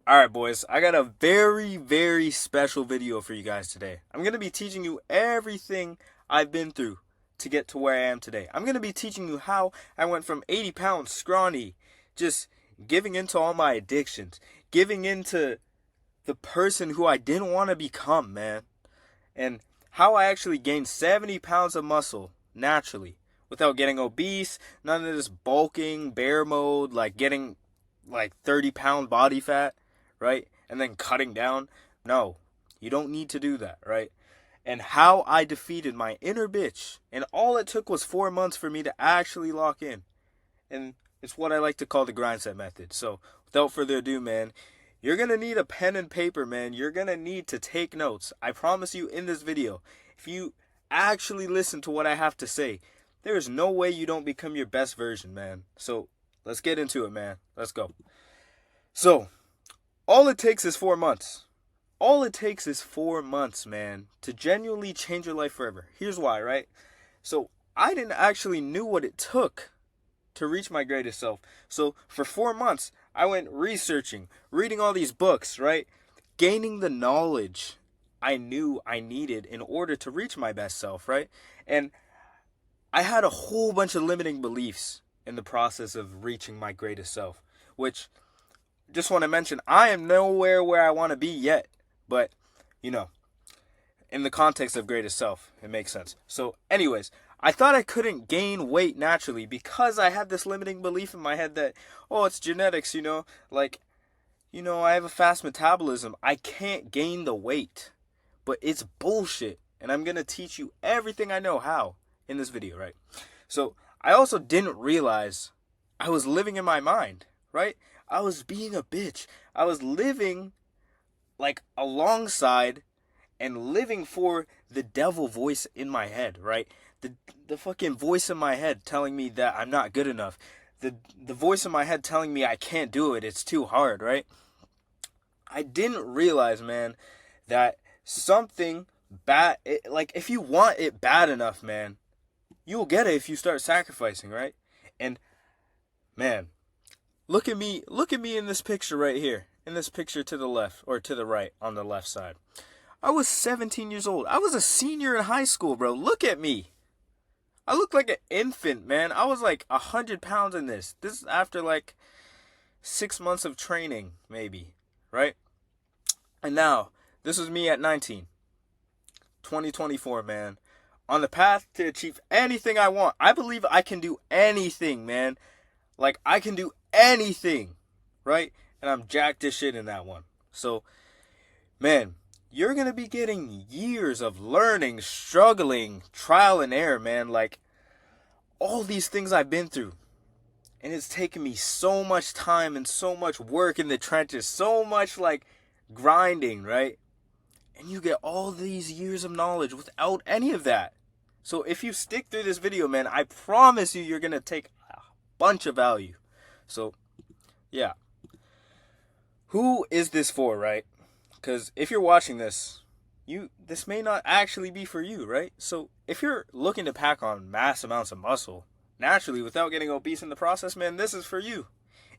Alright boys, I got a very special video for you guys today. I'm going to be teaching you everything I've been through to get to where I am today. I'm going to be teaching you how I went from 80 pounds scrawny, just giving into all my addictions, giving into the person who I didn't want to become, man. And how I actually gained 70 pounds of muscle naturally without getting obese, none of this bulking, bear mode, like getting like 30-pound body fat, right? And then cutting down. No, you don't need to do that, right? And how I defeated my inner bitch. And all it took was 4 months for me to actually lock in. And it's what I like to call the grindset method. So without further ado, man, you're going to need a pen and paper, man. You're going to need to take notes. I promise you in this video, if you actually listen to what I have to say, there is no way you don't become your best version, man. So let's get into it, man. Let's go. So, all it takes is 4 months. All it takes is 4 months, man, to genuinely change your life forever. Here's why, right? So, I didn't actually knew what it took to reach my greatest self. So, for 4 months, I went researching, reading all these books, right? Gaining the knowledge I knew I needed in order to reach my best self, right? And I had a whole bunch of limiting beliefs in the process of reaching my greatest self, which, just want to mention, I am nowhere where I want to be yet, but, you know, in the context of greatest self, it makes sense. So, anyways, I thought I couldn't gain weight naturally because I had this limiting belief in my head that, oh, it's genetics, like, I have a fast metabolism. I can't gain the weight, but it's bullshit, and I'm going to teach you everything I know how in this video, right? So, I also didn't realize I was living in my mind, right? I was being a bitch. I was living like alongside and living for the devil voice in my head, right? The fucking voice in my head telling me that I'm not good enough. The voice in my head telling me I can't do it. It's too hard, right? I didn't realize, man, that something bad, like if you want it bad enough, man, you'll get it if you start sacrificing, right? And man, look at me in this picture right here. In this picture to the left, or to the right on the left side. I was 17 years old. I was a senior in high school, bro. Look at me. I look like an infant, man. I was like 100 pounds in this. This is after like 6 months of training, maybe, right? And now, this was me at 19. 2024, man. On the path to achieve anything I want. I believe I can do anything, man. Like, I can do anything, right? And I'm jacked as shit in that one. So, man, you're going to be getting years of learning, struggling, trial and error, man. Like, all these things I've been through. And it's taken me so much time and so much work in the trenches. So much, like, grinding, right? And you get all these years of knowledge without any of that. So if you stick through this video, man, I promise you you're going to take a bunch of value. So, yeah. Who is this for, right? Because if you're watching this, this may not actually be for you, right? So if you're looking to pack on mass amounts of muscle, naturally, without getting obese in the process, man, this is for you.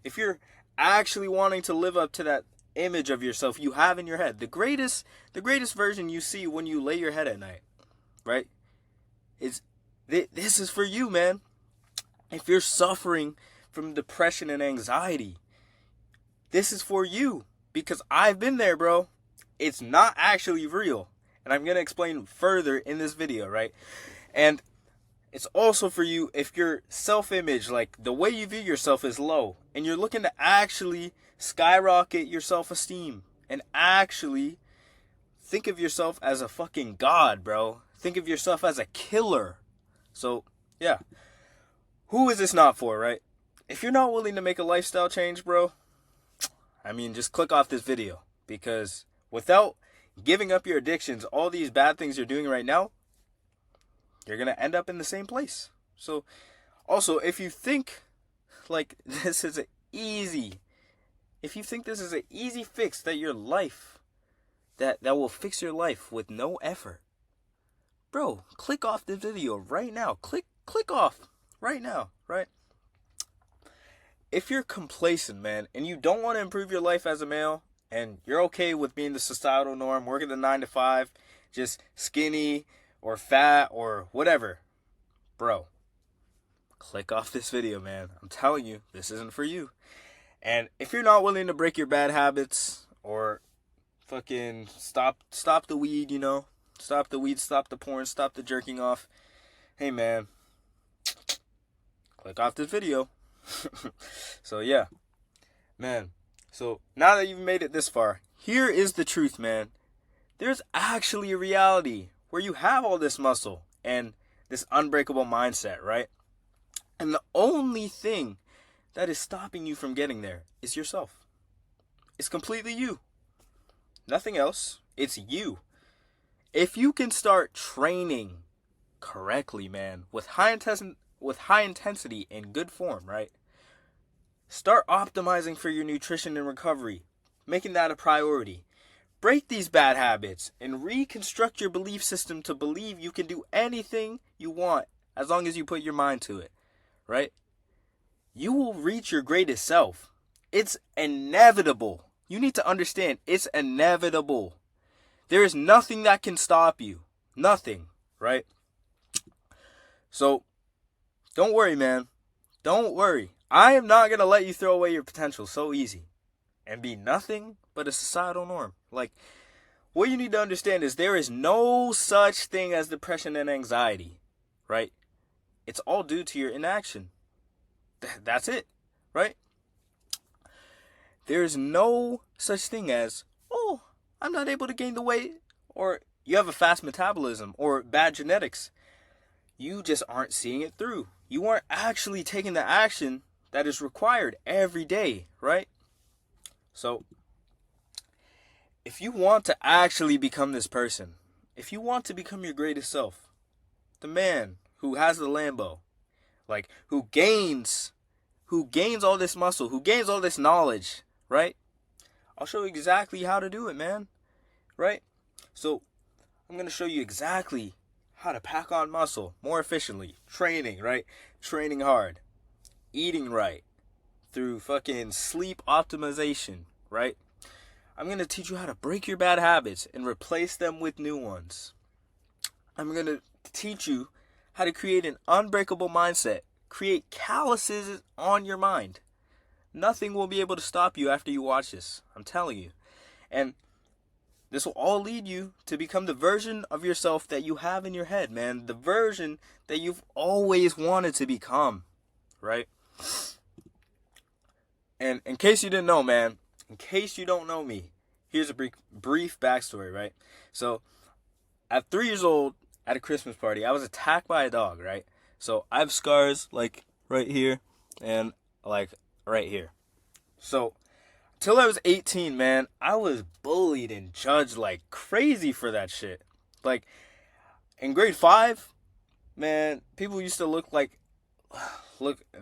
If you're actually wanting to live up to that image of yourself you have in your head, the greatest version you see when you lay your head at night, right? This is for you, man. If you're suffering from depression and anxiety, this is for you, because I've been there, bro. It's not actually real, and I'm going to explain further in this video, right? And it's also for you if your self-image, like the way you view yourself, is low, and you're looking to actually skyrocket your self-esteem and actually think of yourself as a fucking god, bro. Think of yourself as a killer. So, yeah. Who is this not for, right? If you're not willing to make a lifestyle change, bro, I mean, just click off this video, because without giving up your addictions, all these bad things you're doing right now, you're going to end up in the same place. So, also, if you think like this is if you think this is an easy fix that will fix your life with no effort, bro, click off this video right now. Click off right now, right? If you're complacent, man, and you don't want to improve your life as a male, and you're okay with being the societal norm, working the 9 to 5, just skinny or fat or whatever, bro, click off this video, man. I'm telling you, this isn't for you. And if you're not willing to break your bad habits or fucking stop the weed, stop the weed, stop the porn, stop the jerking off, hey man, click off this video. So yeah, man. So now that you've made it this far, here is the truth, man. There's actually a reality where you have all this muscle and this unbreakable mindset, right? And the only thing that is stopping you from getting there is yourself. It's completely you. Nothing else. It's you. If you can start training correctly, man, with high intensity and good form, right? Start optimizing for your nutrition and recovery, making that a priority. Break these bad habits and reconstruct your belief system to believe you can do anything you want as long as you put your mind to it, right? You will reach your greatest self. It's inevitable. You need to understand, it's inevitable. There is nothing that can stop you. Nothing, right? So, don't worry, man. Don't worry. I am not going to let you throw away your potential so easy and be nothing but a societal norm. Like, what you need to understand is there is no such thing as depression and anxiety, right? It's all due to your inaction. That's it, right? There is no such thing as, oh, I'm not able to gain the weight, or you have a fast metabolism, or bad genetics. You just aren't seeing it through. You aren't actually taking the action that is required every day, right? So, if you want to actually become this person, if you want to become your greatest self, the man who has the Lambo, like who gains all this muscle, who gains all this knowledge, right? I'll show you exactly how to do it, man, right? So, I'm going to show you exactly how to pack on muscle more efficiently, training, right? Training hard, eating right, through fucking sleep optimization, right? I'm going to teach you how to break your bad habits and replace them with new ones. I'm going to teach you how to create an unbreakable mindset, create calluses on your mind. Nothing will be able to stop you after you watch this, I'm telling you. And this will all lead you to become the version of yourself that you have in your head, man. The version that you've always wanted to become, right? And in case you didn't know, man, in case you don't know me, here's a brief backstory, right? So, at 3 years old, at a Christmas party, I was attacked by a dog, right? So, I have scars, like, right here, and, like, right here. So, till I was 18, man, I was bullied and judged like crazy for that shit. Like, in grade 5, man, people used to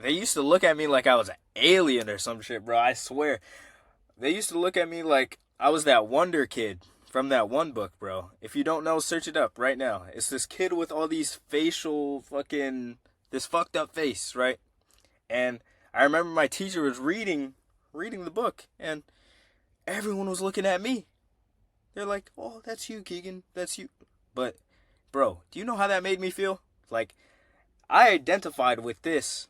they used to look at me like I was an alien or some shit, bro. I swear. They used to look at me like I was that Wonder Kid from that one book, bro. If you don't know, search it up right now. It's this kid with all these this fucked up face, right? And I remember my teacher was reading the book, and everyone was looking at me. They're like, oh, that's you, Keegan. That's you. But, bro, do you know how that made me feel? Like, I identified with this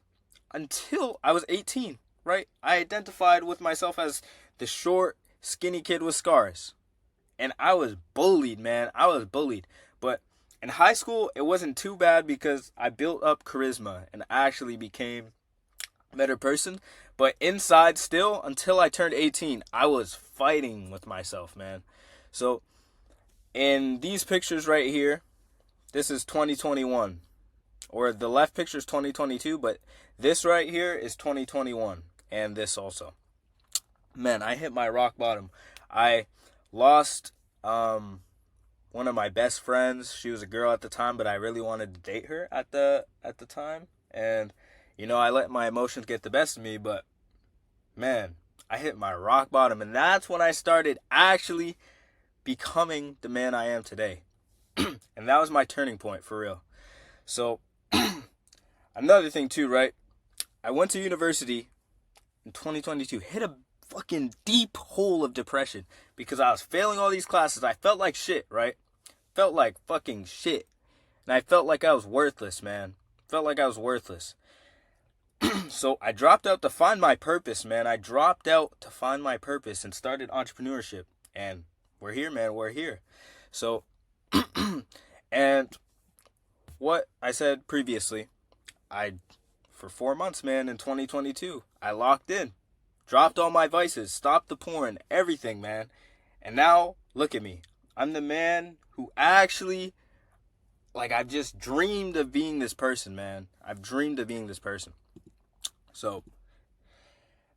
until I was 18, right? I identified with myself as the short, skinny kid with scars. And I was bullied, man. I was bullied. But in high school, it wasn't too bad because I built up charisma and actually became a better person. But inside still, until I turned 18, I was fighting with myself, man. So, in these pictures right here, this is 2021. Or the left picture is 2022, but this right here is 2021. And this also. Man, I hit my rock bottom. I lost one of my best friends. She was a girl at the time, but I really wanted to date her at the time. And I let my emotions get the best of me, but man, I hit my rock bottom, and that's when I started actually becoming the man I am today. And that was my turning point, for real. So, another thing too, right? I went to university in 2022, hit a fucking deep hole of depression because I was failing all these classes. I felt like shit, right? Felt like fucking shit. And I felt like I was worthless, man. Felt like I was worthless. So I dropped out to find my purpose, man. I dropped out to find my purpose and started entrepreneurship. And we're here, man. We're here. So, and what I said previously, for 4 months, man, in 2022, I locked in. Dropped all my vices. Stopped the porn. Everything, man. And now, look at me. I'm the man who actually, like, I've just dreamed of being this person, man. I've dreamed of being this person. So,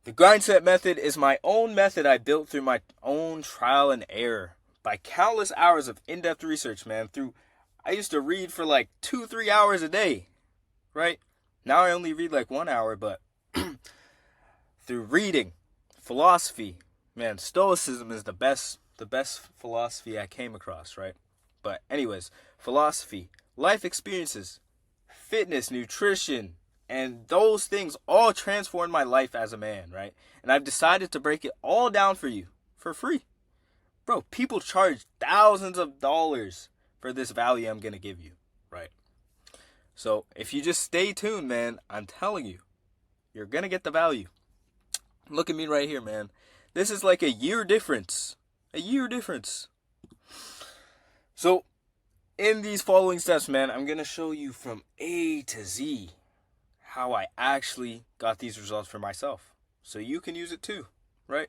the grindset method is my own method I built through my own trial and error. By countless hours of in-depth research, man. I used to read for like 2-3 hours a day, right? Now I only read like 1 hour, but through reading, philosophy, man, stoicism is the best philosophy I came across, right? But anyways, philosophy, life experiences, fitness, nutrition, and those things all transformed my life as a man, right? And I've decided to break it all down for you for free. Bro, people charge thousands of dollars for this value I'm going to give you, right? So if you just stay tuned, man, I'm telling you, you're going to get the value. Look at me right here, man. This is like a year difference. A year difference. So in these following steps, man, I'm going to show you from A to Z how I actually got these results for myself. So you can use it too, right?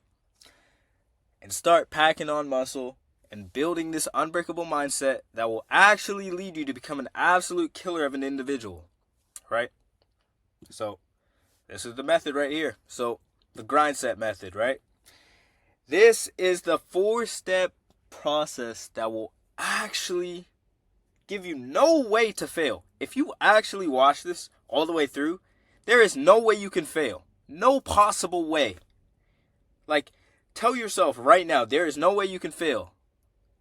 And start packing on muscle and building this unbreakable mindset that will actually lead you to become an absolute killer of an individual, right? So this is the method right here. So the grindset method, right? This is the 4-step process that will actually give you no way to fail. If you actually watch this all the way through, there is no way you can fail. No possible way. Like, tell yourself right now, there is no way you can fail.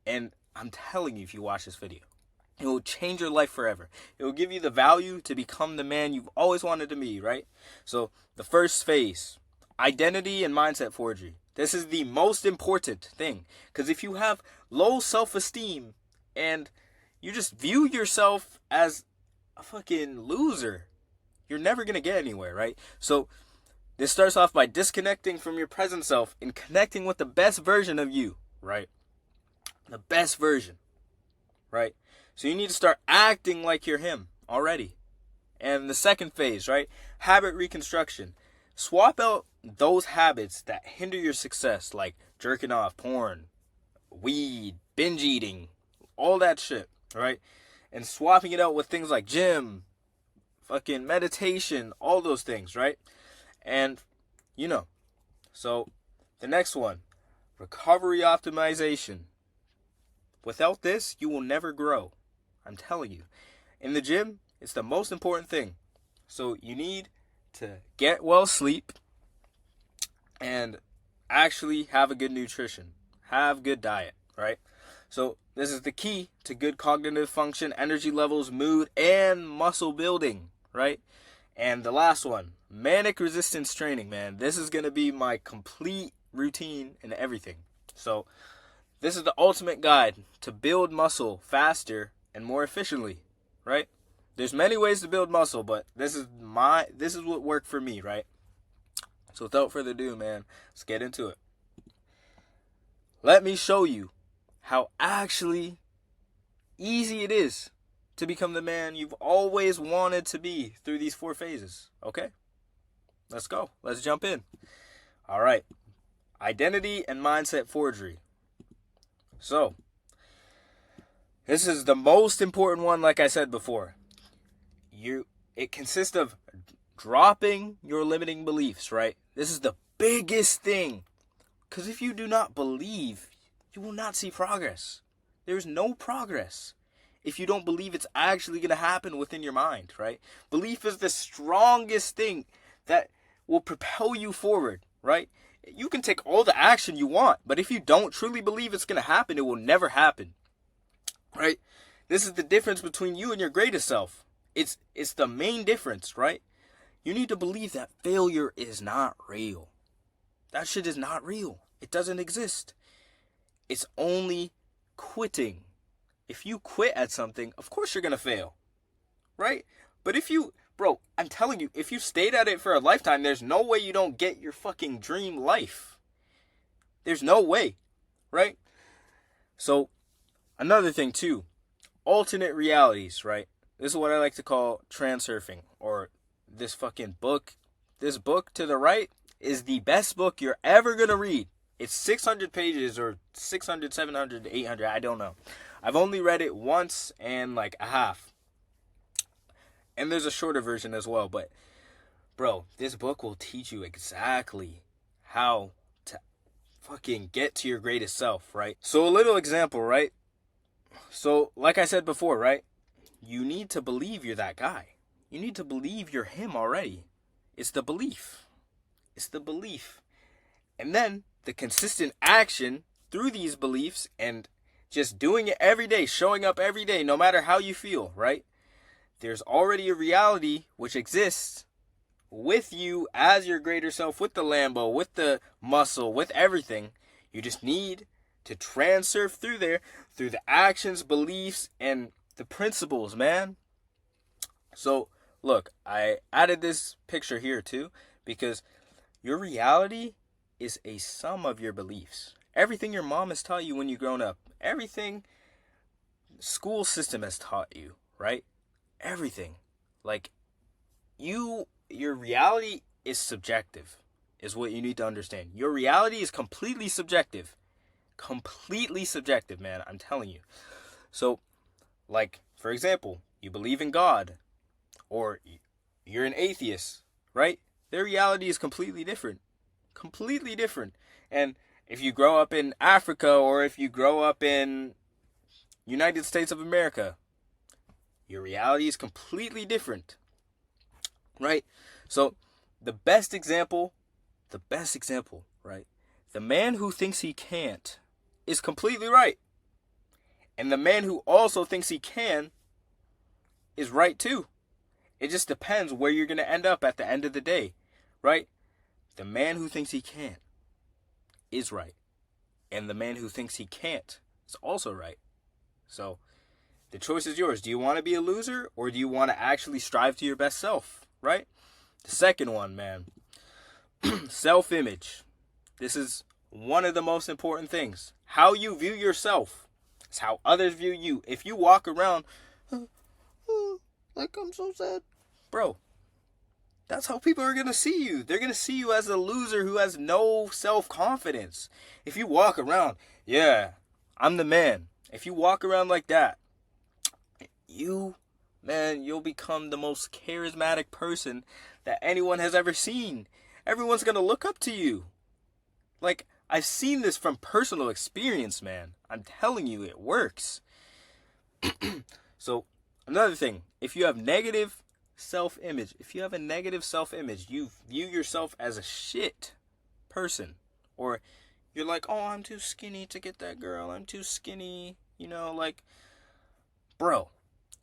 And I'm telling you, if you watch this video, it will change your life forever. It will give you the value to become the man you've always wanted to be, right? So the first phase, identity and mindset forgery. This is the most important thing. Because if you have low self-esteem and you just view yourself as a fucking loser, you're never going to get anywhere, right? So this starts off by disconnecting from your present self and connecting with the best version of you, right? The best version, right? So you need to start acting like you're him already. And the second phase, right? Habit reconstruction. Swap out those habits that hinder your success, like jerking off, porn, weed, binge eating, all that shit, right? And swapping it out with things like gym, fucking meditation, all those things, right? And, so the next one, recovery optimization. Without this, you will never grow. I'm telling you. In the gym, it's the most important thing. So you need to get well sleep and actually have a good nutrition. Have good diet, right? So this is the key to good cognitive function, energy levels, mood, and muscle building, right? And the last one, manic resistance training, man. This is going to be my complete routine and everything. So this is the ultimate guide to build muscle faster and more efficiently, right? There's many ways to build muscle, but this is what worked for me, right? So without further ado, man, let's get into it. Let me show you how actually easy it is to become the man you've always wanted to be through these 4 phases, okay? Let's go. Let's jump in. All right. Identity and mindset forgery. So, this is the most important one, like I said before. It consists of dropping your limiting beliefs, right? This is the biggest thing. Because if you do not believe, you will not see progress. There's no progress if you don't believe it's actually going to happen within your mind, right? Belief is the strongest thing that will propel you forward, right? You can take all the action you want, but if you don't truly believe it's going to happen, it will never happen, right? This is the difference between you and your greatest self. It's the main difference, right? You need to believe that failure is not real. That shit is not real. It doesn't exist. It's only quitting. If you quit at something, of course you're going to fail, right? But bro, I'm telling you, if you stayed at it for a lifetime, there's no way you don't get your fucking dream life. There's no way, right? So, another thing too, alternate realities, right? This is what I like to call transurfing, or this fucking book. This book to the right is the best book you're ever going to read. It's 600 pages or 600, 700, 800, I don't know. I've only read it once and like a half. And there's a shorter version as well. But, bro, this book will teach you exactly how to fucking get to your greatest self, right? So a little example, right? So, like I said before, right? You need to believe you're that guy. You need to believe you're him already. It's the belief. It's the belief. And then the consistent action through these beliefs and just doing it every day, showing up every day, no matter how you feel, right? There's already a reality which exists with you as your greater self, with the Lambo, with the muscle, with everything. You just need to transurf through there, through the actions, beliefs, and the principles, man. So, look, I added this picture here too, because your reality is a sum of your beliefs. Everything your mom has taught you when you've grown up, everything school system has taught you, right? Everything. Like, your reality is subjective, is what you need to understand. Your reality is completely subjective. Completely subjective, man. I'm telling you. So, like, for example, you believe in God, or you're an atheist, right? Their reality is completely different. Completely different. And if you grow up in Africa, or if you grow up in United States of America, your reality is completely different, right? So the best example, right? The man who thinks he can't is completely right. And the man who also thinks he can is right too. It just depends where you're going to end up at the end of the day, right? The man who thinks he can is right. And the man who thinks he can't is also right. So the choice is yours. Do you want to be a loser, or do you want to actually strive to your best self, right? The second one, man. Self-image. This is one of the most important things. How you view yourself is how others view you. If you walk around like I'm so sad, bro, that's how people are going to see you. They're going to see you as a loser who has no self-confidence. If you walk around, yeah, I'm the man. If you walk around like that, you'll become the most charismatic person that anyone has ever seen. Everyone's going to look up to you. Like, I've seen this from personal experience, man. I'm telling you, it works. So, another thing, if you have negative self-image, you view yourself as a shit person, or you're like, oh, I'm too skinny to get that girl, I'm too skinny, like, bro,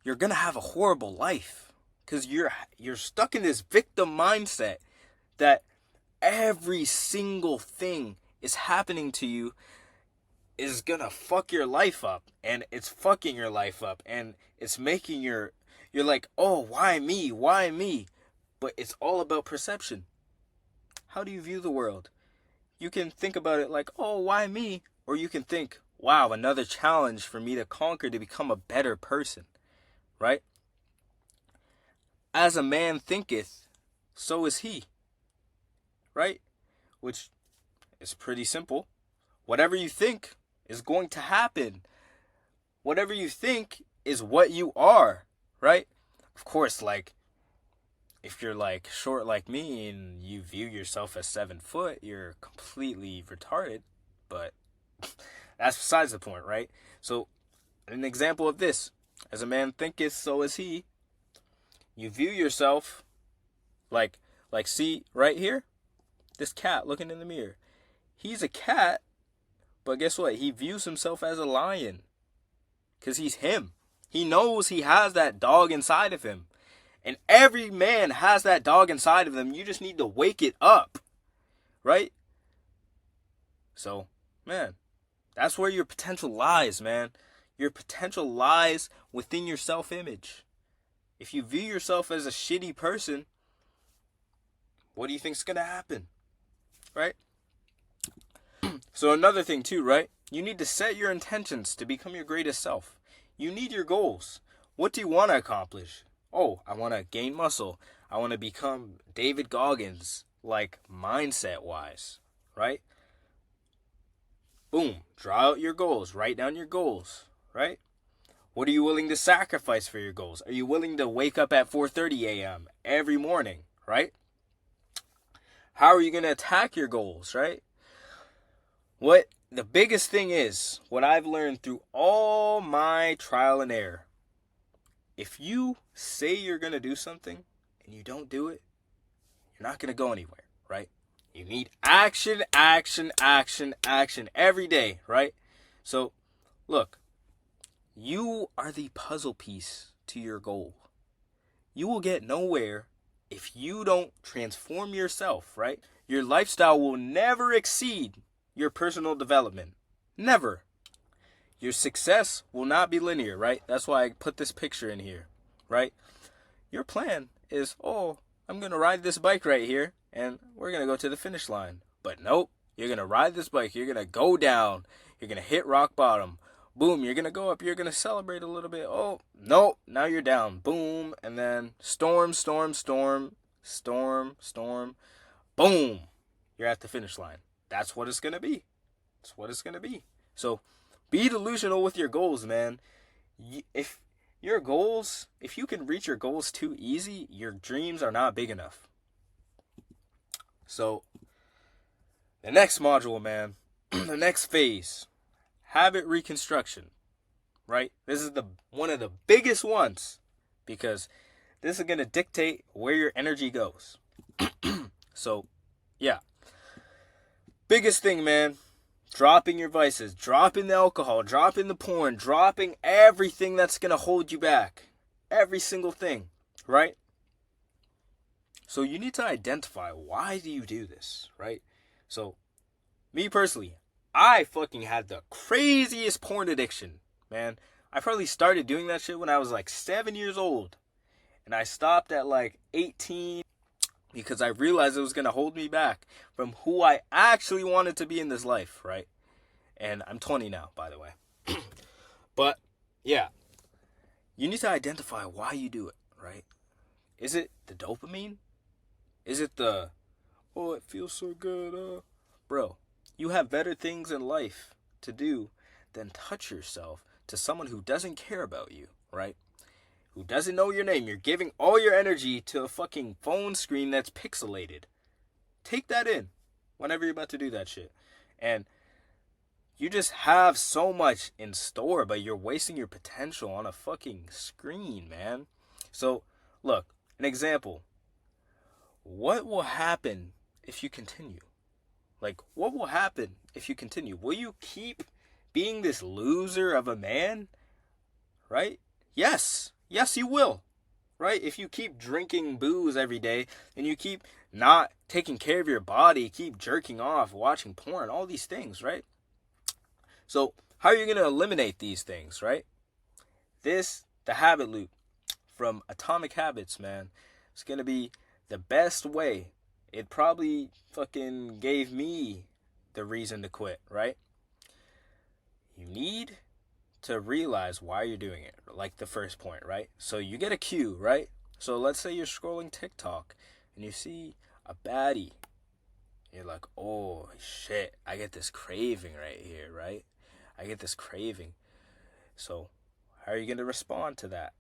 you're gonna have a horrible life, because you're stuck in this victim mindset that every single thing is happening to you is gonna fuck your life up, and it's fucking your life up, and it's making you're like, oh, why me? But it's all about perception. How do you view the world? You can think about it like, oh, why me? Or you can think, wow, another challenge for me to conquer to become a better person, right? As a man thinketh, so is he, right? Which is pretty simple. Whatever you think is going to happen. Whatever you think is what you are, right? Of course, like, if you're like short like me and you view yourself as 7 foot, you're completely retarded. But that's besides the point, right? So, an example of this: as a man thinketh, so is he. You view yourself like see right here, this cat looking in the mirror. He's a cat, but guess what? He views himself as a lion, because he's him. He knows he has that dog inside of him. And every man has that dog inside of them. You just need to wake it up, right? So, man, that's where your potential lies, man. Your potential lies within your self-image. If you view yourself as a shitty person, what do you think's gonna happen? Right? So another thing too, right? You need to set your intentions to become your greatest self. You need your goals. What do you want to accomplish? Oh, I want to gain muscle. I want to become David Goggins, like mindset wise, right? Boom, draw out your goals, write down your goals, right? What are you willing to sacrifice for your goals? Are you willing to wake up at 4:30 a.m. every morning, right? How are you going to attack your goals, right? What the biggest thing is, what I've learned through all my trial and error, if you say you're going to do something and you don't do it, you're not going to go anywhere, right? You need action, action, action, action every day, right? So, look, you are the puzzle piece to your goal. You will get nowhere if you don't transform yourself, right? Your lifestyle will never exceed your personal development. Never. Your success will not be linear, right? That's why I put this picture in here, right? Your plan is, oh, I'm going to ride this bike right here, and we're going to go to the finish line. But nope, you're going to ride this bike, you're going to go down, you're going to hit rock bottom. Boom, you're going to go up, you're going to celebrate a little bit. Oh, nope, now you're down. Boom, and then storm, storm, storm, storm, storm. Boom, you're at the finish line. That's what it's going to be. That's what it's going to be. So be delusional with your goals, man. If your goals, if you can reach your goals too easy, your dreams are not big enough. So the next module, man, the next phase, habit reconstruction, right? This is one of the biggest ones because this is going to dictate where your energy goes. So, yeah. Biggest thing, man, dropping your vices, dropping the alcohol, dropping the porn, dropping everything that's going to hold you back. Every single thing, right? So you need to identify, why do you do this, right? So, me personally, I fucking had the craziest porn addiction, man. I probably started doing that shit when I was like 7 years old. And I stopped at like 18 because I realized it was going to hold me back from who I actually wanted to be in this life, right? And I'm 20 now, by the way. But, yeah. You need to identify why you do it, right? Is it the dopamine? Is it the, oh, it feels so good, Bro, you have better things in life to do than touch yourself to someone who doesn't care about you, right? Who doesn't know your name. You're giving all your energy to a fucking phone screen that's pixelated. Take that in whenever you're about to do that shit. And you just have so much in store, but you're wasting your potential on a fucking screen, man. So, look, an example. What will happen if you continue? Like, what will happen if you continue? Will you keep being this loser of a man? Right? Yes. Yes, you will. Right? If you keep drinking booze every day and you keep not taking care of your body, keep jerking off, watching porn, all these things, right? So, how are you going to eliminate these things, right? The habit loop from Atomic Habits, man, it's going to be the best way. It probably fucking gave me the reason to quit, right? You need to realize why you're doing it, like the first point, right? So you get a cue, right? So let's say you're scrolling TikTok and you see a baddie. You're like, oh shit, I get this craving right here, right? I get this craving. So how are you going to respond to that?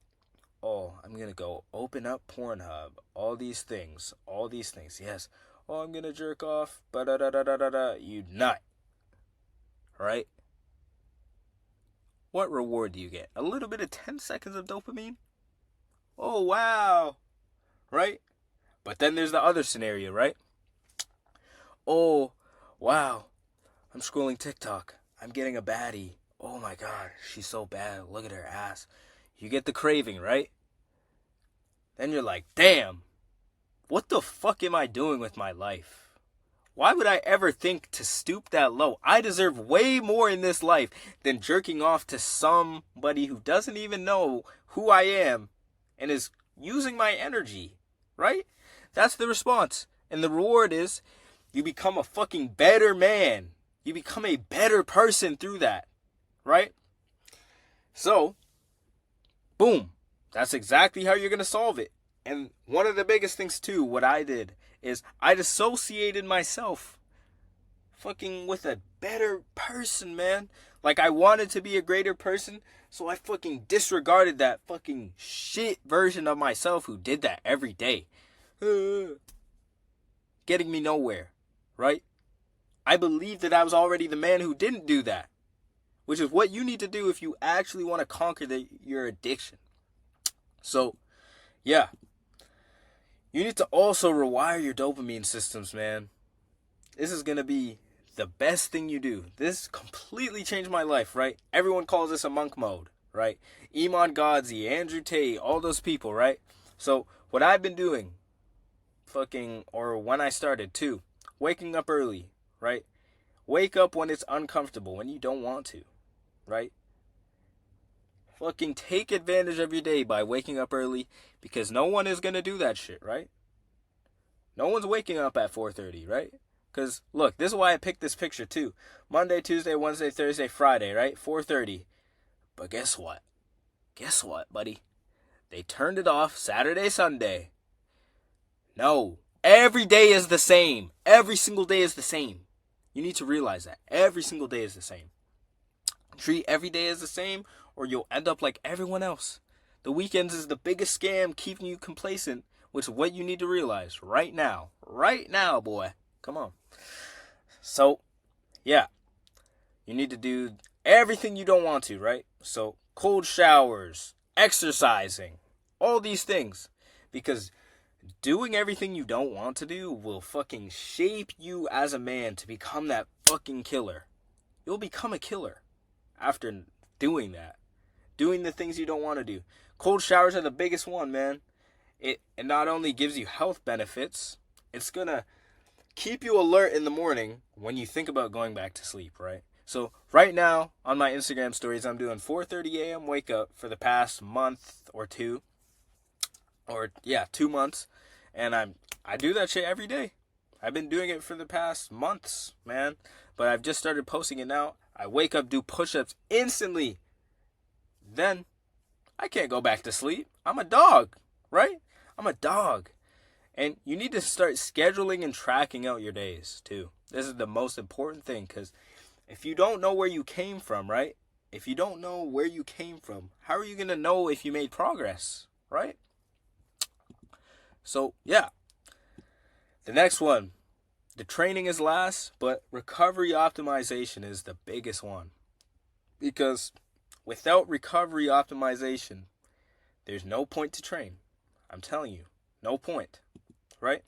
Oh, I'm going to go open up Pornhub, all these things, yes. Oh, I'm going to jerk off, you nut, right? What reward do you get? A little bit of 10 seconds of dopamine? Oh, wow, right? But then there's the other scenario, right? Oh, wow, I'm scrolling TikTok. I'm getting a baddie. Oh my God, she's so bad. Look at her ass. You get the craving, right? Then you're like, damn, what the fuck am I doing with my life? Why would I ever think to stoop that low? I deserve way more in this life than jerking off to somebody who doesn't even know who I am and is using my energy, right? That's the response. And the reward is you become a fucking better man. You become a better person through that, right? So, boom. That's exactly how you're going to solve it. And one of the biggest things too, what I did is I dissociated myself fucking with a better person, man. Like I wanted to be a greater person, so I fucking disregarded that fucking shit version of myself who did that every day. Getting me nowhere, right? I believed that I was already the man who didn't do that, which is what you need to do if you actually want to conquer your addiction. So, yeah. You need to also rewire your dopamine systems, man. This is going to be the best thing you do. This completely changed my life, right? Everyone calls this a monk mode, right? Iman Gadzhi, Andrew Tate, all those people, right? So, what I've been doing, or when I started too, waking up early, right? Wake up when it's uncomfortable, when you don't want to, right? Fucking take advantage of your day by waking up early, because no one is going to do that shit, right? No one's waking up at 4:30, right? Because, look, this is why I picked this picture, too. Monday, Tuesday, Wednesday, Thursday, Friday, right? 4:30. But guess what? Guess what, buddy? They turned it off Saturday, Sunday. No. Every day is the same. Every single day is the same. You need to realize that. Every single day is the same. Treat every day as the same, or you'll end up like everyone else. The weekends is the biggest scam keeping you complacent, which is what you need to realize right now. Right now, boy. Come on. So, yeah. You need to do everything you don't want to, right? So, cold showers, exercising, all these things. Because doing everything you don't want to do will fucking shape you as a man to become that fucking killer. You'll become a killer after doing that. Doing the things you don't want to do. Cold showers are the biggest one, man. It not only gives you health benefits, it's going to keep you alert in the morning when you think about going back to sleep, right? So right now on my Instagram stories, I'm doing 4:30 a.m. wake up for the past month or two. 2 months. And I do that shit every day. I've been doing it for the past months, man. But I've just started posting it now. I wake up, do push-ups instantly. Then I can't go back to sleep. I'm a dog, right? I'm a dog. And you need to start scheduling and tracking out your days, too. This is the most important thing, because if you don't know where you came from, right? If you don't know where you came from, how are you going to know if you made progress, right? So, yeah. The next one. The training is last, but recovery optimization is the biggest one. Because without recovery optimization, there's no point to train. I'm telling you, no point, right?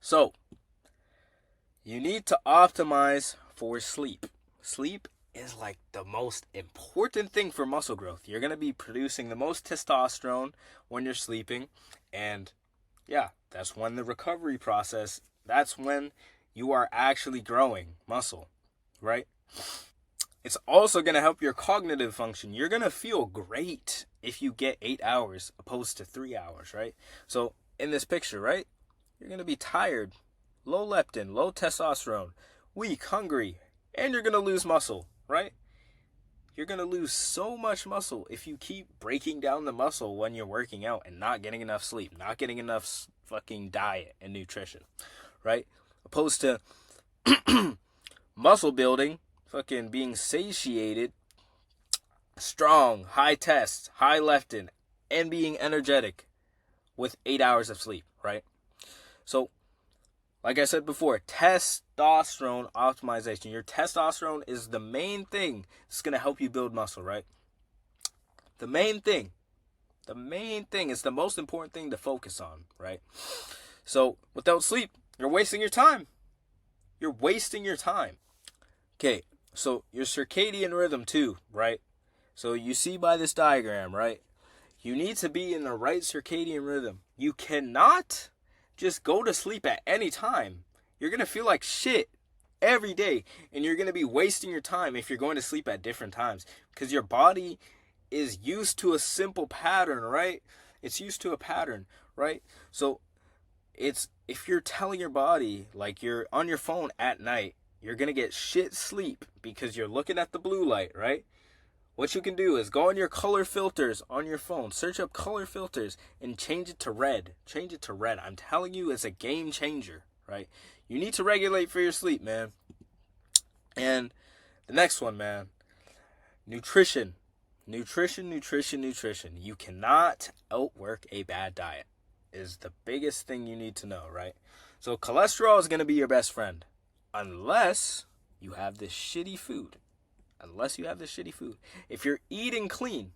So, you need to optimize for sleep. Sleep is like the most important thing for muscle growth. You're going to be producing the most testosterone when you're sleeping. And yeah, that's when the recovery process, that's when you are actually growing muscle, right? It's also going to help your cognitive function. You're going to feel great if you get 8 hours opposed to 3 hours, right? So in this picture, right, you're going to be tired, low leptin, low testosterone, weak, hungry, and you're going to lose muscle, right? You're going to lose so much muscle if you keep breaking down the muscle when you're working out and not getting enough sleep, not getting enough fucking diet and nutrition, right? Opposed to muscle building, fucking being satiated, strong, high test, high leptin, and being energetic with 8 hours of sleep, right? So, like I said before, testosterone optimization. Your testosterone is the main thing that's going to help you build muscle, right? The main thing. The main thing is the most important thing to focus on, right? So, without sleep, you're wasting your time. You're wasting your time. Okay, so your circadian rhythm too, right? So you see by this diagram, right? You need to be in the right circadian rhythm. You cannot just go to sleep at any time. You're going to feel like shit every day, and you're going to be wasting your time if you're going to sleep at different times, because your body is used to a simple pattern, right? It's used to a pattern, right? So it's, if you're telling your body like you're on your phone at night, you're going to get shit sleep because you're looking at the blue light, right? What you can do is go on your color filters on your phone, search up color filters, and change it to red. Change it to red. I'm telling you, it's a game changer, right? You need to regulate for your sleep, man. And the next one, man, nutrition. Nutrition. You cannot outwork a bad diet is the biggest thing you need to know, right? So cholesterol is going to be your best friend unless you have this shitty food. If you're eating clean,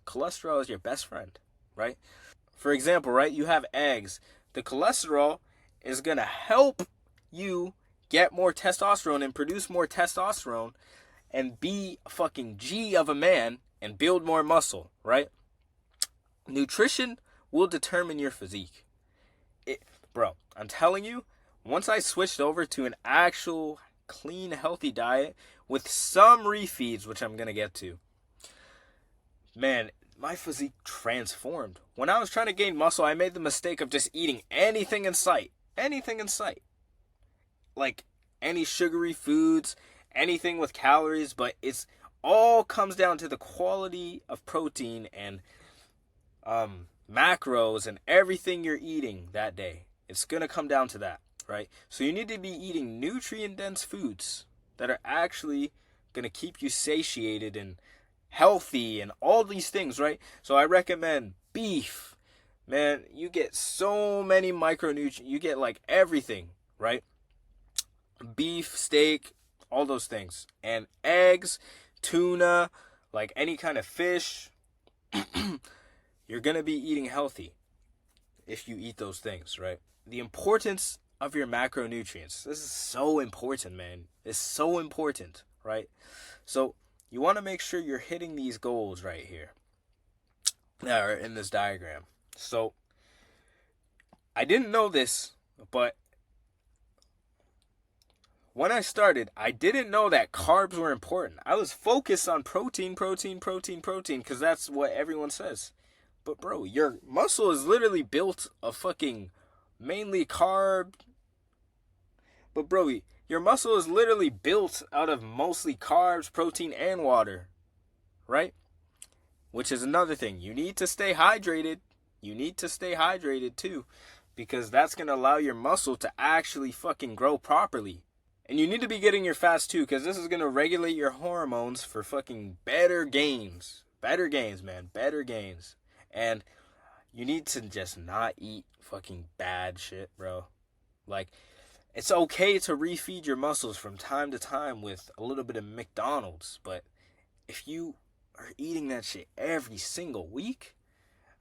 cholesterol is your best friend, right? For example, right, you have eggs. The cholesterol is going to help you get more testosterone and produce more testosterone and be a fucking G of a man and build more muscle, right? Nutrition will determine your physique. Bro, I'm telling you, once I switched over to an actual clean, healthy diet with some refeeds, which I'm going to get to, man, my physique transformed. When I was trying to gain muscle, I made the mistake of just eating anything in sight. Like any sugary foods, anything with calories, but it's all comes down to the quality of protein and macros and everything you're eating that day. It's going to come down to that, right? So you need to be eating nutrient-dense foods that are actually going to keep you satiated and healthy and all these things, right? So I recommend beef. Man, you get so many micronutrients. You get like everything, right? Beef, steak, all those things. And eggs, tuna, like any kind of fish. You're going to be eating healthy if you eat those things, right? The importance of your macronutrients. This is so important, man. It's so important, right? So you want to make sure you're hitting these goals right here that are in this diagram. So I didn't know this, but when I started, I didn't know that carbs were important. I was focused on protein, because that's what everyone says. But bro, your muscle is literally built of fucking mainly carb. But bro, your muscle is literally built out of mostly carbs, protein, and water. Right? Which is another thing. You need to stay hydrated. You need to stay hydrated too. Because that's going to allow your muscle to actually fucking grow properly. And you need to be getting your fats too. Because this is going to regulate your hormones for fucking better gains. Better gains, man. Better gains. And you need to just not eat fucking bad shit, bro. Like, it's okay to refeed your muscles from time to time with a little bit of McDonald's. But if you are eating that shit every single week,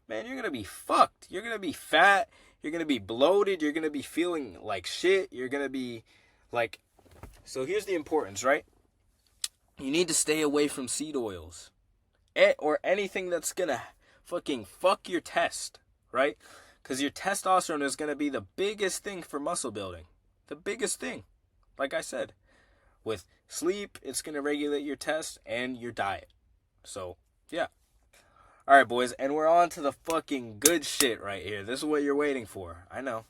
man, you're going to be fucked. You're going to be fat. You're going to be bloated. You're going to be feeling like shit. You're going to be like... So here's the importance, right? You need to stay away from seed oils. Or anything that's going to fucking fuck your test, right? Because your testosterone is going to be the biggest thing for muscle building. The biggest thing. Like I said. With sleep, it's going to regulate your test and your diet. So, yeah. Alright, boys. And we're on to the fucking good shit right here. This is what you're waiting for. I know.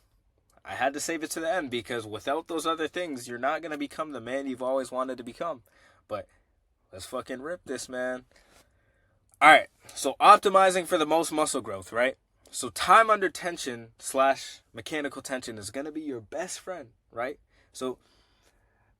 I had to save it to the end because without those other things, you're not going to become the man you've always wanted to become. But let's fucking rip this, man. Alright, so optimizing for the most muscle growth, right? So time under tension / mechanical tension is going to be your best friend, right? So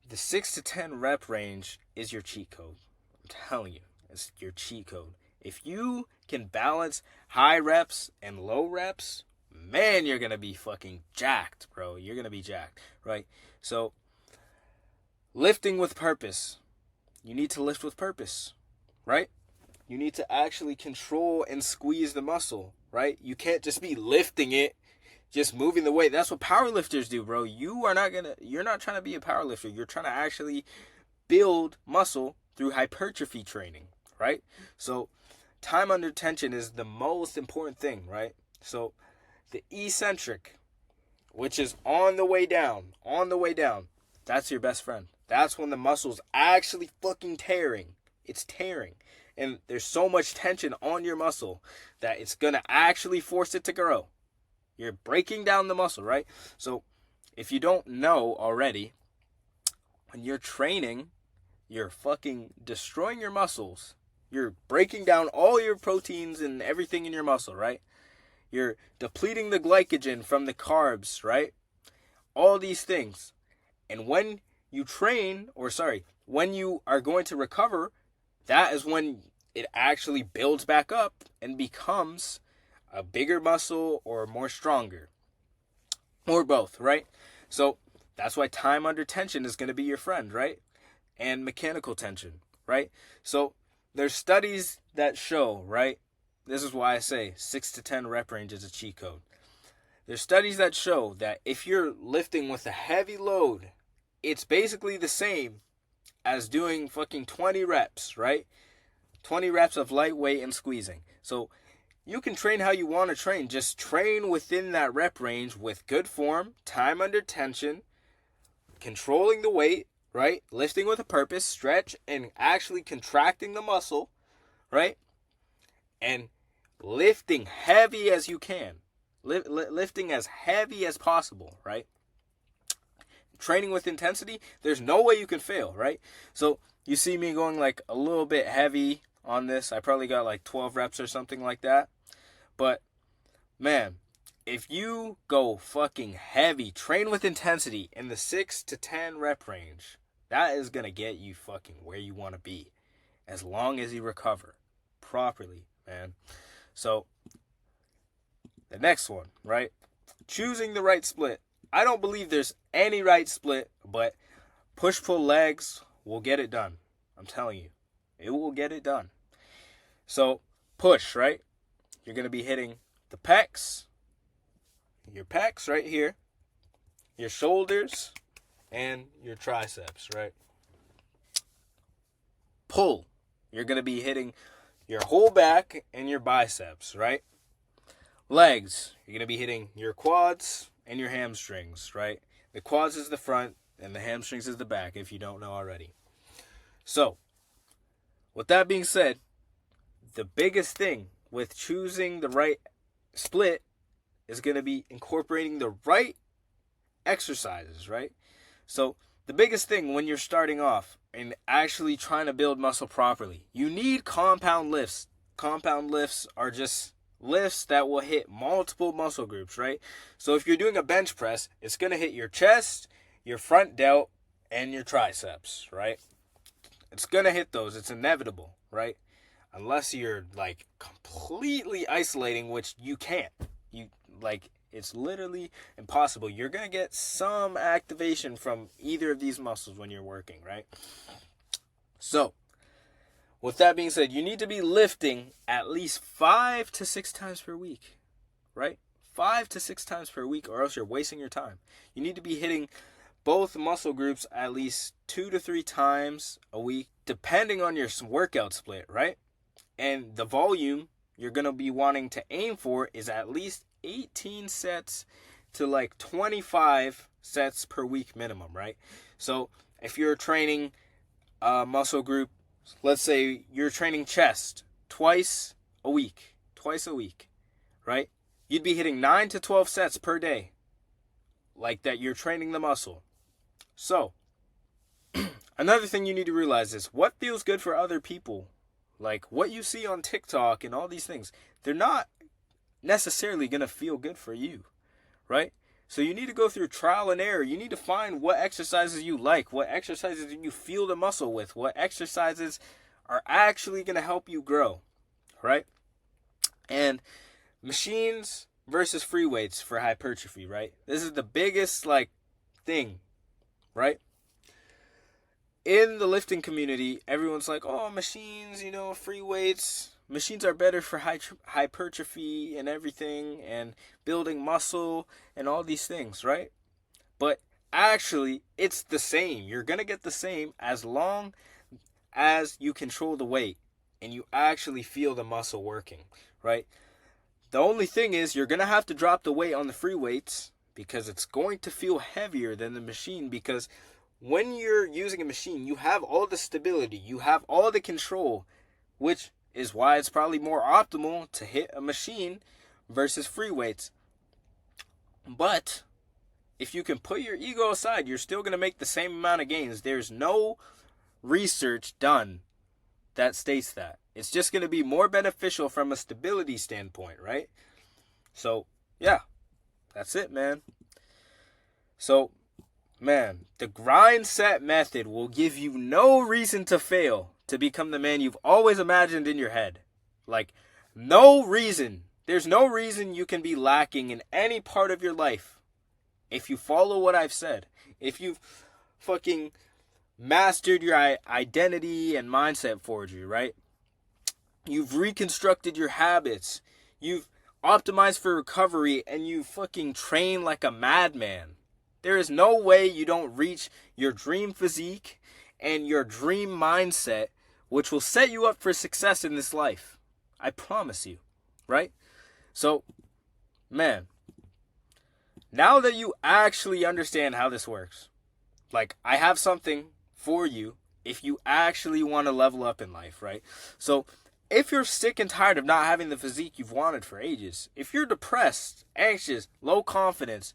the 6 to 10 rep range is your cheat code. I'm telling you, it's your cheat code. If you can balance high reps and low reps, man, you're going to be fucking jacked, bro. You're going to be jacked, right? So lifting with purpose. You need to lift with purpose, right? You need to actually control and squeeze the muscle, right? You can't just be lifting it, just moving the weight. That's what powerlifters do, bro. You're not trying to be a powerlifter. You're trying to actually build muscle through hypertrophy training, right? So time under tension is the most important thing, right? So the eccentric, which is on the way down, that's your best friend. That's when the muscle's actually fucking tearing. It's tearing. And there's so much tension on your muscle that it's going to actually force it to grow. You're breaking down the muscle, right? So if you don't know already, when you're training, you're fucking destroying your muscles. You're breaking down all your proteins and everything in your muscle, right? You're depleting the glycogen from the carbs, right? All these things. And when you train, when you are going to recover, that is when it actually builds back up and becomes a bigger muscle or more stronger. Or both, right? So that's why time under tension is going to be your friend, right? And mechanical tension, right? So there's studies that show, right? This is why I say 6 to 10 rep range is a cheat code. There's studies that show that if you're lifting with a heavy load, it's basically the same as doing fucking 20 reps, right? 20 reps of lightweight and squeezing. So you can train how you want to train. Just train within that rep range with good form, time under tension, controlling the weight, right? Lifting with a purpose, stretch, and actually contracting the muscle, right? And lifting heavy as you can. Lifting as heavy as possible, right? Training with intensity, there's no way you can fail, right? So you see me going like a little bit heavy on this. I probably got like 12 reps or something like that. But man, if you go fucking heavy, train with intensity in the 6 to 10 rep range, that is going to get you fucking where you want to be. As long as you recover properly, man. So the next one, right? Choosing the right split. I don't believe there's any right split, but push-pull legs will get it done. I'm telling you. It will get it done. So, push, right? You're going to be hitting the pecs, your pecs right here, your shoulders, and your triceps, right? Pull. You're going to be hitting your whole back and your biceps, right? Legs. You're going to be hitting your quads and your hamstrings, right? The quads is the front and the hamstrings is the back, if you don't know already. So, with that being said, the biggest thing with choosing the right split is going to be incorporating the right exercises, right? So, the biggest thing when you're starting off and actually trying to build muscle properly, you need compound lifts. Compound lifts are just lifts that will hit multiple muscle groups, right? So if you're doing a bench press, it's going to hit your chest, your front delt, and your triceps, right? It's going to hit those. It's inevitable, right? Unless you're like completely isolating, which you can't. It's literally impossible. You're going to get some activation from either of these muscles when you're working, right? So, with that being said, you need to be lifting at least 5 to 6 times per week, right? 5 to 6 times per week, or else you're wasting your time. You need to be hitting both muscle groups at least 2 to 3 times a week, depending on your workout split, right? And the volume you're going to be wanting to aim for is at least 18 sets to like 25 sets per week minimum, right? So if you're training a muscle group, let's say you're training chest twice a week, right? You'd be hitting 9 to 12 sets per day, like that you're training the muscle. So, another thing you need to realize is what feels good for other people. Like what you see on TikTok and all these things, they're not necessarily going to feel good for you, right? So you need to go through trial and error. You need to find what exercises you like, what exercises you feel the muscle with, what exercises are actually going to help you grow, right? And machines versus free weights for hypertrophy, right? This is the biggest thing, right? In the lifting community, everyone's like, oh, machines, free weights. Machines are better for hypertrophy and everything and building muscle and all these things, right? But actually, it's the same. You're going to get the same as long as you control the weight and you actually feel the muscle working, right? The only thing is you're going to have to drop the weight on the free weights because it's going to feel heavier than the machine, because when you're using a machine, you have all the stability, you have all the control, which is why it's probably more optimal to hit a machine versus free weights. But if you can put your ego aside, you're still going to make the same amount of gains. There's no research done that states that. It's just going to be more beneficial from a stability standpoint, right? So, yeah, that's it, man. So, man, the grindset method will give you no reason to fail to become the man you've always imagined in your head. Like, no reason. There's no reason you can be lacking in any part of your life if you follow what I've said. If you've fucking mastered your identity and mindset forgery, right? You've reconstructed your habits. You've optimized for recovery, and you fucking train like a madman. There is no way you don't reach your dream physique and your dream mindset, which will set you up for success in this life. I promise you, right? So, man, now that you actually understand how this works, like, I have something for you if you actually want to level up in life, right? So, if you're sick and tired of not having the physique you've wanted for ages, if you're depressed, anxious, low confidence,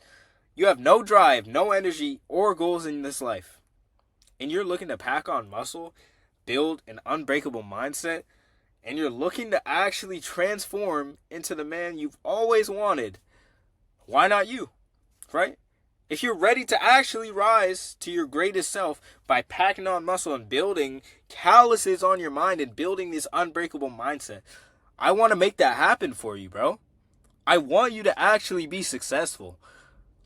you have no drive, no energy, or goals in this life, and you're looking to pack on muscle, build an unbreakable mindset, and you're looking to actually transform into the man you've always wanted, why not you, right? If you're ready to actually rise to your greatest self by packing on muscle and building calluses on your mind and building this unbreakable mindset, I want to make that happen for you, bro. I want you to actually be successful.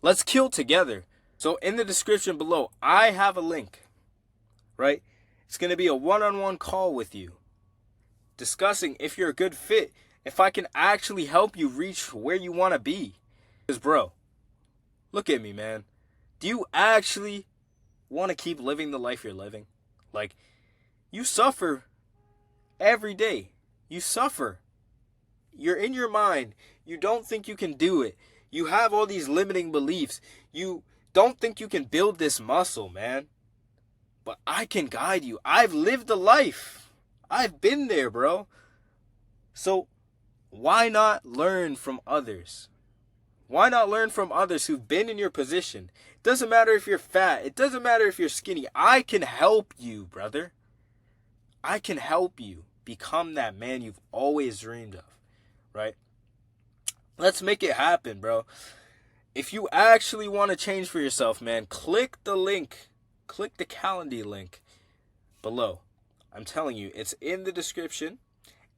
Let's kill together. So in the description below, I have a link, right? It's going to be a one-on-one call with you, discussing if you're a good fit, if I can actually help you reach where you want to be. Because, bro, look at me, man. Do you actually want to keep living the life you're living? Like, you suffer every day. You suffer. You're in your mind. You don't think you can do it. You have all these limiting beliefs. You don't think you can build this muscle, man. But I can guide you. I've lived the life. I've been there, bro. So, why not learn from others? Why not learn from others who've been in your position? It doesn't matter if you're fat. It doesn't matter if you're skinny. I can help you, brother. I can help you become that man you've always dreamed of, right? Let's make it happen, bro. If you actually want to change for yourself, man, click the link. Click the calendar link below. I'm telling you, it's in the description,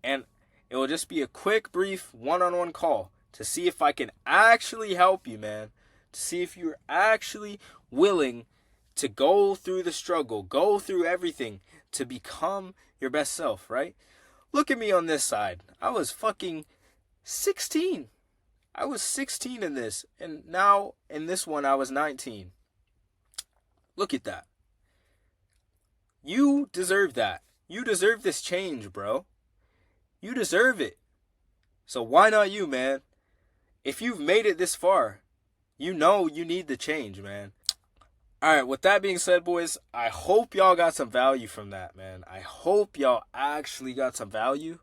and it will just be a quick, brief one-on-one call to see if I can actually help you, man. To see if you're actually willing to go through the struggle, go through everything to become your best self, right? Look at me on this side. I was fucking 16. I was 16 in this, and now in this one I was 19. Look at that. You deserve that. You deserve this change, bro. You deserve it. So why not you, man? If you've made it this far, you know you need the change, man. Alright, with that being said, boys, I hope y'all got some value from that, man. I hope y'all actually got some value,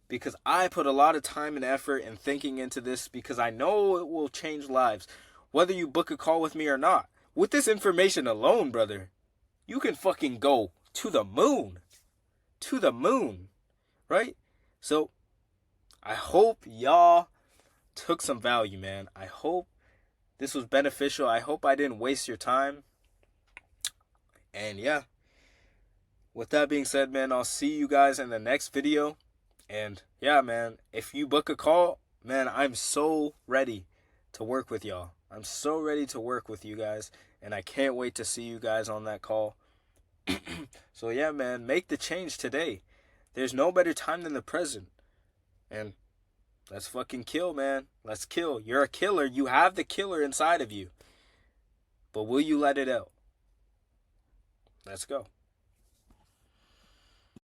because I put a lot of time and effort and thinking into this, because I know it will change lives, whether you book a call with me or not. With this information alone, brother, you can fucking go to the moon. To the moon, right? So, I hope y'all took some value, man. I hope this was beneficial. I hope I didn't waste your time. And yeah, with that being said, man, I'll see you guys in the next video. And yeah, man, if you book a call, man, I'm so ready to work with y'all. I'm so ready to work with you guys, and I can't wait to see you guys on that call. So yeah, man, make the change today. There's no better time than the present. And let's fucking kill, man. Let's kill. You're a killer. You have the killer inside of you. But will you let it out? Let's go.